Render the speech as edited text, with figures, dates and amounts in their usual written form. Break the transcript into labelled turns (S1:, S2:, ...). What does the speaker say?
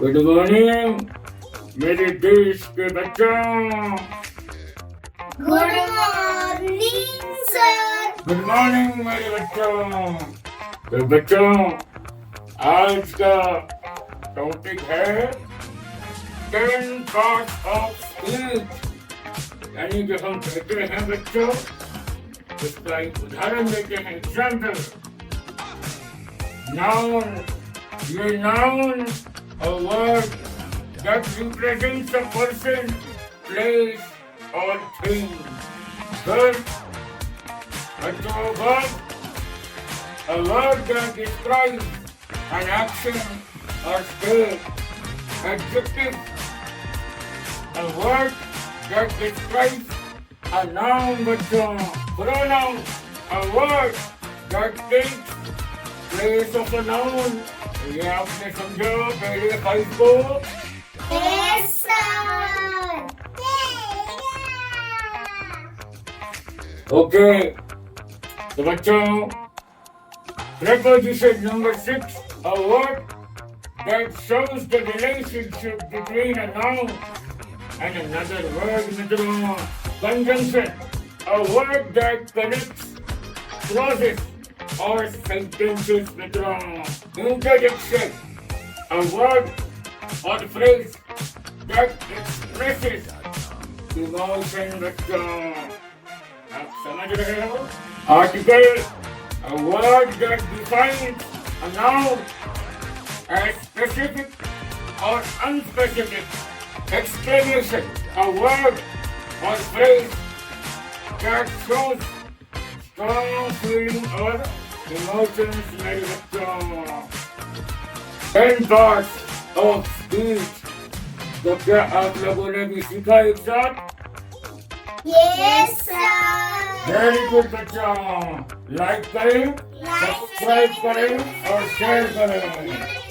S1: Good morning मेरे देश के बच्चों।
S2: Good morning sir.
S1: Good morning मेरे बच्चों। तो बच्चों, आज का टॉपिक है 10 पार्ट्स ऑफ स्पीच, यानी जो हम कहते हैं बच्चों, उसका एक उदाहरण देते हैं। Example, noun. ये noun a word that represents a person, place or thing. Verb, a verb, a word that describes an action or state. Adjective, a word that describes a noun बच्चों. Pronoun, a word that takes place of a noun. ये आपने समझो पहले 5 को।
S2: Yes sir.
S1: Okay, तो बच्चों, preposition number 6, a word that shows the relationship between a noun and another word मित्रों। Conjunction, a word that connects clauses or sentences मित्रों। Interjection, a word or phrase that expresses emotion बच्चों। आप समझ रहे हो? Article, a word that defines a noun as specific or unspecific. Exclamation, a word or phrase that shows strong feeling or emotions मेरे बच्चों। 10 parts of speech। तो क्या आप लोगों ने भी सीखा एक साथ?
S2: Yes sir.
S1: वेरी गुड बच्चों। लाइक करें, सब्सक्राइब करें और शेयर करें।